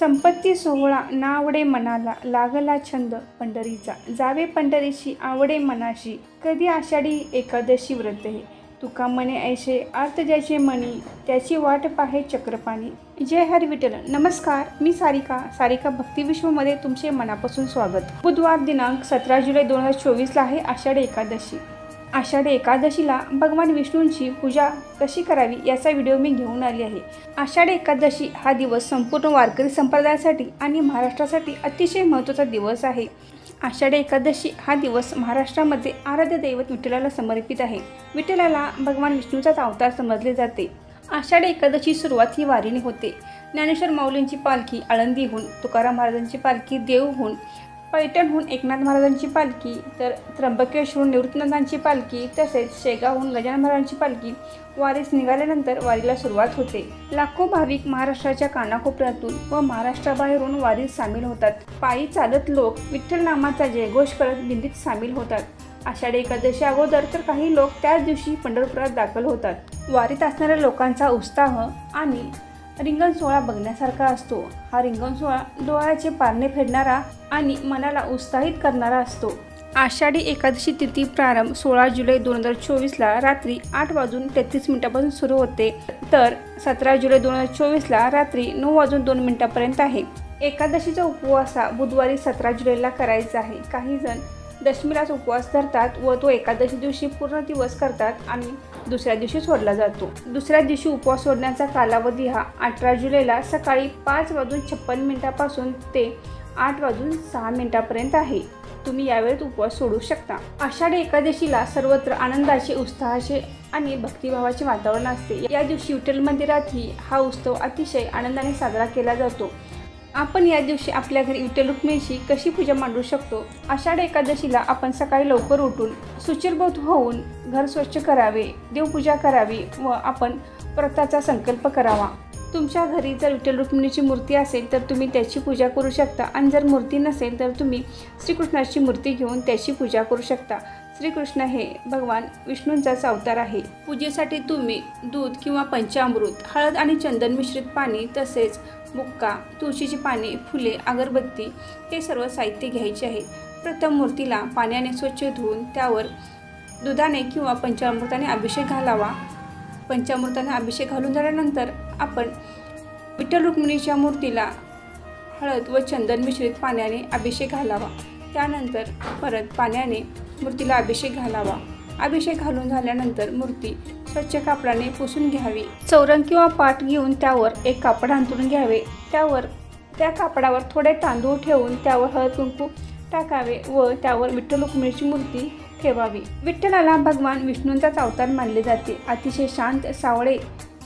संपत्ती सोहळा ना आवडे मनाला, लागला छंद पंढरीचा. जावे पंढरीशी आवडे मनाशी, कधी आषाढी एकादशी व्रत हे. तुका म्हणे ऐसे अर्थ ज्याचे मनी, त्याची वाट पाहे चक्रपाणी. जय हरी विठ्ठल. नमस्कार, मी सारिका भक्तिविश्वमध्ये तुमचे मनापासून स्वागत. बुधवार दिनांक 17 जुलै 2024 आहे आषाढी एकादशी. आषाढी एकादशीला भगवान विष्णूंची पूजा कशी करावी याचा व्हिडिओ मी घेऊन आली आहे. आषाढी एकादशी हा दिवस संपूर्ण वारकरी संप्रदायासाठी आणि महाराष्ट्रासाठी अतिशय महत्त्वाचा दिवस आहे. आषाढी एकादशी हा दिवस महाराष्ट्रामध्ये आराध्य दैवत विठ्ठलाला समर्पित आहे. विठ्ठलाला भगवान विष्णूचाच अवतार समजले जाते. आषाढी एकादशी सुरुवात ही वारीने होते. ज्ञानेश्वर माऊलींची पालखी आळंदीहून, तुकाराम महाराजांची पालखी देवहून, पैठणहून एकनाथ महाराजांची पालखी, तर त्र्यंबकेश्वरहून निवृत्तीनाथांची पालखी, तसेच शेगावहून गजानन महाराजांची पालखी वारीस निघाल्यानंतर वारीला सुरुवात होते. लाखो भाविक महाराष्ट्राच्या कानाकोपऱ्यातून व महाराष्ट्राबाहेरून वारीत सामील होतात. पायी चालत लोक विठ्ठल नामाचा जयघोष करत दिंडीत सामील होतात. आषाढी एकादशी अगोदर तर काही लोक त्याच दिवशी पंढरपुरात दाखल होतात. वारीत असणाऱ्या लोकांचा उत्साह आणि रिंगण सोहळा बघण्यासारखा असतो. हा रिंगण सोहळा डोळ्याचे पारणे फेडणारा आणि मनाला उत्साहित करणारा असतो. आषाढी एकादशी तिथी प्रारंभ 16 जुलै 2024ला रात्री 8:33 सुरू होते, तर 17 जुलै 2024ला रात्री 9:02 आहे. एकादशीचा उपवास हा बुधवारी 17 जुलैला करायचा आहे. काही जण दशमीलाच उपवास धरतात व तो एकादशी दिवशी पूर्ण दिवस करतात आणि दुसऱ्या दिवशी सोडला जातो. दुसऱ्या दिवशी उपवास सोडण्याचा कालावधी हा 18 जुलैला सकाळी 5:56 ते 8:06 आहे. तुम्ही यावेळेत उपवास सोडू शकता. आषाढी एकादशीला सर्वत्र आनंदाचे, उत्साहाचे आणि भक्तिभावाचे वातावरण असते. या दिवशी विठ्ठल मंदिरातही हा उत्सव अतिशय आनंदाने साजरा केला जातो. आपण या दिवशी आपल्या घरी विठ्ठल रुक्मिणीची कशी पूजा मांडू शकतो? आषाढी एकादशीला आपण सकाळी लवकर उठून शुचिर्भूत होऊन घर स्वच्छ करावे, देवपूजा करावी व आपण व्रताचा संकल्प करावा. तुमच्या घरी जर विठ्ठल रुक्मिणीची मूर्ती असेल तर तुम्ही त्याची पूजा करू शकता आणि जर मूर्ती नसेल तर तुम्ही श्रीकृष्णाची मूर्ती घेऊन त्याची पूजा करू शकता. श्रीकृष्ण हे भगवान विष्णूंचाच अवतार आहे. पूजेसाठी तुम्ही दूध किंवा पंचामृत, हळद आणि चंदन मिश्रित पाणी, तसेच बुक्का, तुळशीची पाने, फुले, अगरबत्ती हे सर्व साहित्य घ्यायचे आहे. प्रथम मूर्तीला पाण्याने स्वच्छ धुवून त्यावर दुधाने किंवा पंचामृताने अभिषेक घालावा. पंचामृताने अभिषेक घालून झाल्यानंतर आपण विठ्ठल रुक्मिणीच्या मूर्तीला हळद व चंदन मिश्रित पाण्याने अभिषेक घालावा. त्यानंतर परत पाण्याने मूर्तीला अभिषेक घालावा. अभिषेक घालून झाल्यानंतर मूर्ती स्वच्छ कापडाने पुसून घ्यावी. चौरंग किंवा पाट घेऊन त्यावर एक कापड अंथरून घ्यावे. त्या कापडावर थोडे तांदूळ ठेवून त्यावर हळद कुंकू टाकावे व त्यावर विठ्ठल रुक्मिणीची मूर्ती ठेवावी. विठ्ठलाला भगवान विष्णूंचाच अवतार मानले जाते. अतिशय शांत, सावळे,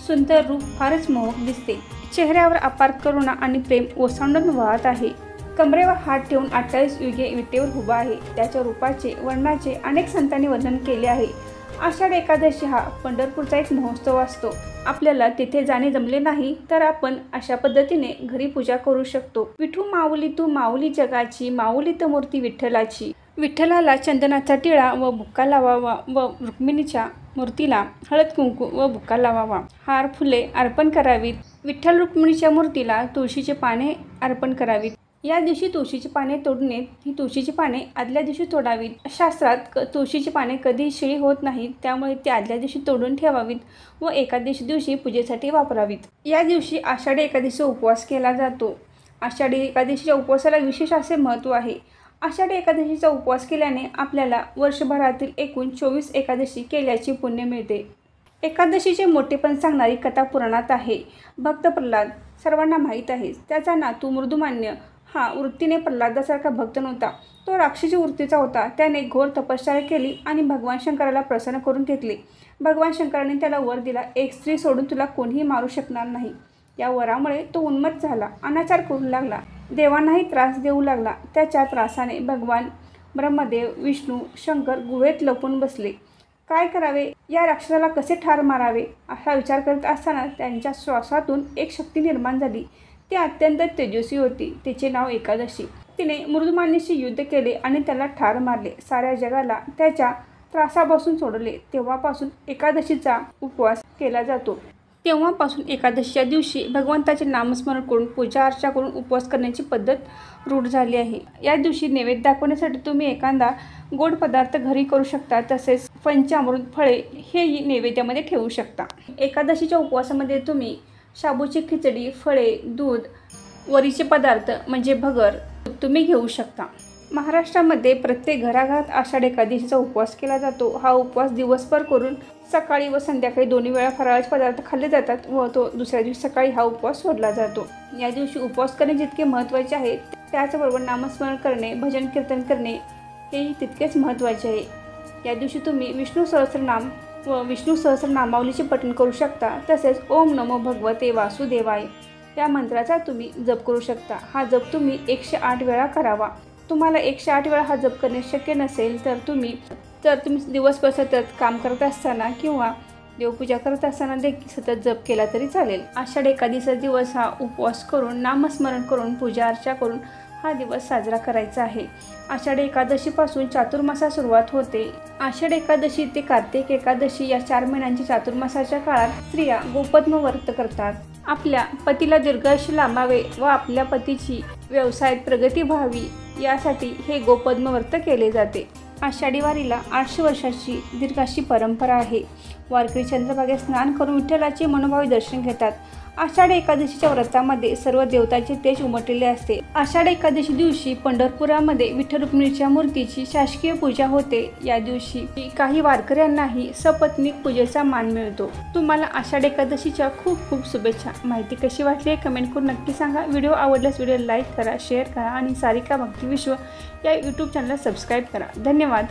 सुंदर रूप फारच मोहक दिसते. चेहऱ्यावर अपार करुणा आणि प्रेम ओसंडून वाहत आहे. कमरेवर हात ठेवून 28 युगे विटेवर उभा आहे. त्याच्या रूपाचे, वर्णाचे अनेक संतांनी वर्णन केले आहे. आषाढी एकादशी हा पंढरपूरचा एक महोत्सव असतो. आपल्याला तिथे जाणे जमले नाही तर आपण अशा पद्धतीने घरी पूजा करू शकतो. विठू माऊली तू माऊली जगाची, माऊली तर मूर्ती विठ्ठलाची. विठ्ठलाला चंदनाचा टिळा व बुक्का लावावा व रुक्मिणीच्या मूर्तीला हळद कुंकू व बुक्का लावावा. हार, फुले अर्पण करावीत. विठ्ठल रुक्मिणीच्या मूर्तीला तुळशीची पाने अर्पण करावीत. या दिवशी तुळशीची पाने तोडू नयेत. ही तुळशीची पाने आदल्या दिवशी तोडावीत. शास्त्रात तुळशीची पाने कधी शिळी होत नाहीत, त्यामुळे ती आदल्या दिवशी तोडून ठेवावीत व एकादशी दिवशी पूजेसाठी वापरावीत. या दिवशी आषाढी एकादशीचा उपवास केला जातो. आषाढी एकादशीच्या उपवासाला विशेष असे महत्त्व आहे. आषाढी एकादशीचा उपवास केल्याने आपल्याला वर्षभरातील एकूण 24 एकादशी केल्याचे पुण्य मिळते. एकादशीचे मोठेपण सांगणारी कथा पुराणात आहे. भक्त प्रल्हाद सर्वांना माहीत आहे. त्याचा नातू मृदुमान्य हा वृत्तीने प्रल्हादासारखा भक्त नव्हता. तो राक्षसी वृत्तीचा होता. त्याने घोर तपश्चर्या केली आणि भगवान शंकराला प्रसन्न करून घेतले. भगवान शंकराने त्याला वर दिला, एक स्त्री सोडून तुला कोणीही मारू शकणार नाही. या वरामुळे तो उन्मत्त झाला, अनाचार करू लागला, देवांनाही त्रास देऊ लागला. त्याच्या त्रासाने भगवान ब्रह्मदेव, विष्णू, शंकर गुहेत लपून बसले. काय करावे, या राक्षसाला कसे ठार मारावे असा विचार करत असताना त्यांच्या श्वासातून एक शक्ती निर्माण झाली. ती अत्यंत तेजस्वी होती. तिचे नाव एकादशी. तिने मृदुमान्याशी युद्ध केले आणि त्याला ठार मारले. साऱ्या जगाला त्याच्या त्रासापासून सोडले. तेव्हापासून एकादशीचा उपवास केला जातो. तेव्हापासून एकादशीच्या दिवशी भगवंताचे नामस्मरण करून पूजा अर्चा करून उपवास करण्याची पद्धत रूढ झाली आहे। या दिवशी नैवेद्य दाखवण्यासाठी तुम्ही एखादा गोड पदार्थ घरी करू शकता, तसेच पंचामृत फळे हेही नैवेद्यामध्ये ठेवू शकता। एकादशीच्या उपवासामध्ये तुम्ही शाबूची खिचडी, फळे, दूध, वरीचे पदार्थ म्हणजे भगर तुम्ही घेऊ शकता। महाराष्ट्रामध्ये प्रत्येक घराघरात आषाढ एकादशीचा उपवास केला जातो। हा उपवास दिवसभर करून सकाळी व संध्याकाळी दोन्ही वेळा फराळाचे पदार्थ खाल्ले जातात व तो दुसऱ्या दिवशी सकाळी हा उपवास सोडला जातो। या दिवशी उपवास करणे जितके महत्त्वाचे आहे, त्याचबरोबर नामस्मरण करणे, भजन कीर्तन करणे हेही तितकेच महत्त्वाचे आहे। या दिवशी तुम्ही विष्णू सहस्त्रनाम व विष्णू सहस्त्रनामावलीचे पठण करू शकता, तसेच ओम नमो भगवते वासुदेवाय या मंत्राचा तुम्ही जप करू शकता। हा जप तुम्ही 108 वेळा करावा। तुम्हाला 108 वेळा हा जप करणे शक्य नसेल तर तुम्ही दिवसभर सतत काम करत असताना किंवा देवपूजा करत असताना देखील सतत जप केला तरी चालेल। आषाढ एकादशीचा दिवस हा उपवास करून, नामस्मरण करून, पूजा अर्चा करून हा दिवस साजरा करायचा आहे। आषाढ एकादशीपासून चातुर्मासास सुरुवात होते। आषाढ एकादशी ते कार्तिक एकादशी या 4 महिन्यांच्या चातुर्मासाच्या काळात स्त्रिया गोपद्म व्रत करतात। आपल्या पतीला दीर्घायुष्य लाभावे व आपल्या पतीची व्यवसायात प्रगती व्हावी यासाठी हे गोपद्म व्रत केले जाते। आषाढी वारीला 800 वर्षाची दीर्घाशी परंपरा आहे। वारकरी चंद्रभागेत स्नान करून विठ्ठलाचे मनोभावे दर्शन घेतात। आषाढ एकादशीच्या व्रतामध्ये सर्व देवतांचे तेज उमटलेले असते। आषाढ एकादशी दिवशी पंढरपुरामध्ये विठ्ठल रुक्मिणीच्या मूर्तीची शासकीय पूजा होते। या दिवशी काही वारकऱ्यांनाही सपत्नीक पूजेचा मान मिळतो। तुम्हाला आषाढ एकादशीच्या खूप खूप शुभेच्छा। माहिती कशी वाटली आहे कमेंट करून नक्की सांगा। व्हिडिओ आवडल्यास व्हिडिओ लाईक करा, शेअर करा आणि सारिका भक्ती विश्व या यूट्यूब चॅनलला सबस्क्राईब करा। धन्यवाद।